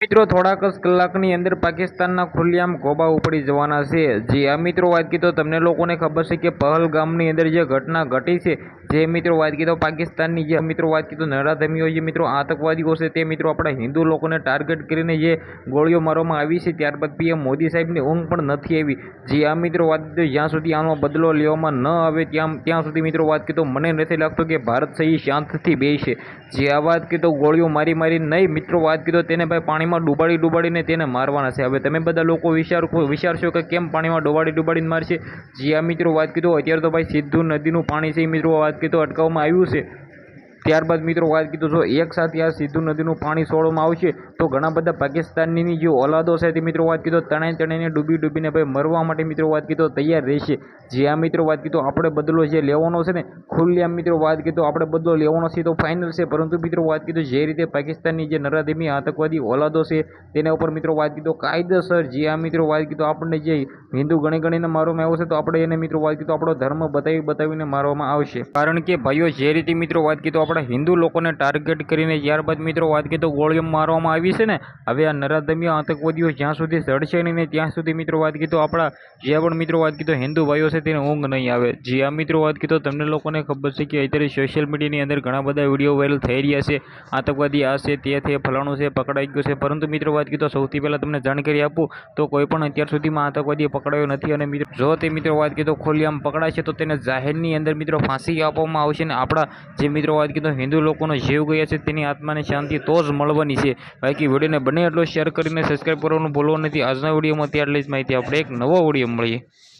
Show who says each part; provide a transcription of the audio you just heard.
Speaker 1: મિત્રો થોડાક જ કલાકની અંદર પાકિસ્તાનના ખુલ્લેઆમ કોબા ઉપડી જવાના છે। જે આ મિત્રો વાત કીધો તમને લોકોને ખબર છે કે પહલગામની અંદર જે ઘટના ઘટી છે, જે મિત્રો વાત કીધો પાકિસ્તાનની જે મિત્રો વાત કીધો નરાધમીઓ જે મિત્રો આતંકવાદીઓ છે તે મિત્રો આપણા હિન્દુ લોકોને ટાર્ગેટ કરીને જે ગોળીઓ મારવામાં આવી છે, ત્યારબાદ પીએમ મોદી સાહેબની ઊંઘ પણ નથી આવી। જે આ મિત્રો વાત કીધો જ્યાં સુધી આનો બદલો લેવામાં ન આવે ત્યાં સુધી મિત્રો વાત કીધો મને નથી લાગતું કે ભારત સહી શાંતિથી બેસશે। જે આ વાત કીધો ગોળીઓ મારી નહીં મિત્રો વાત કીધો તેને ભાઈ પાણીમાં ડૂબાડીને તેને મારવાના છે। હવે તમે બધા લોકો વિચારશો કે કેમ પાણીમાં ડૂબાડીને મારશે। જે આ મિત્રો વાત કીધો અત્યારે તો ભાઈ સિંધુ નદીનું પાણી છે મિત્રો વાત કીધો અટકાવવામાં આવ્યું છે। ત્યારબાદ મિત્રો વાત કીધું જો એક સાથે આ સિંધુ નદીનું પાણી છોડવામાં આવશે તો ઘણા બધા પાકિસ્તાનની જે ઓલાદો છે તે મિત્રો વાત કીધો તણાઈને ડૂબીને ભાઈ મરવા માટે મિત્રો વાત કીધો તૈયાર રહેશે। જે આ મિત્રો વાત કીધો આપણે બદલો જે લેવાનો છે ને ખુલ્લેઆમ મિત્રો વાત કીધો આપણે બદલો લેવાનો છે તો ફાઇનલ છે, પરંતુ મિત્રો વાત કીધું જે રીતે પાકિસ્તાનની જે નરાધમી આતંકવાદી ઓલાદો છે તેના ઉપર મિત્રો વાત કીધો કાયદેસર જે આ મિત્રો વાત કીધો આપણને જે હિન્દુ ગણીને મારવામાં આવ્યો છે તો આપણે એને મિત્રો વાત કીધો આપણો ધર્મ બતાવીને મારવામાં આવશે। કારણ કે ભાઈઓ જે રીતે મિત્રો વાત કીધો આપણા હિન્દુ લોકોને ટાર્ગેટ કરીને ત્યારબાદ મિત્રો વાત કીધો ગોળીઓ મારવામાં આવી છે ને, હવે આ નરાધમી આતંકવાદીઓ જ્યાં સુધી ચડશે નહીં ને ત્યાં સુધી મિત્રો વાત કીધો આપણા જે પણ મિત્રો વાત કીધો હિન્દુ ભાઈઓ છે તેને ઊંઘ નહીં આવે। જે આ મિત્રો વાત કીધો તમને લોકોને ખબર છે કે અત્યારે સોશિયલ મીડિયાની અંદર ઘણા બધા વિડીયો વાયરલ થઈ રહ્યા છે, આતંકવાદી આ છે તે છે ફલાણું છે પકડાઈ ગયો છે, પરંતુ મિત્રો વાત કીધો સૌથી પહેલાં તમને જાણકારી આપું તો કોઈ પણ અત્યાર સુધીમાં આતંકવાદી પકડાયો નથી, અને મિત્રો જો તે મિત્રો વાત કીધો ખુલ્લેઆમ પકડાશે તો તેને જાહેરની અંદર મિત્રો ફાંસી આપવામાં આવશે ને આપણા જે મિત્રો વાત કીધો હિન્દુ લોકોનો જીવ ગયા છે તેની આત્માને શાંતિ તો જ મળવાની છે। બાકી વિડીયોને બને એટલો શેર કરીને સબસ્ક્રાઈબ કરવાનું ભૂલવો નથી। આજના વિડીયોમાં ત્યાર લઈ જ માહિતી આપણે એક નવો વિડીયો મળીએ।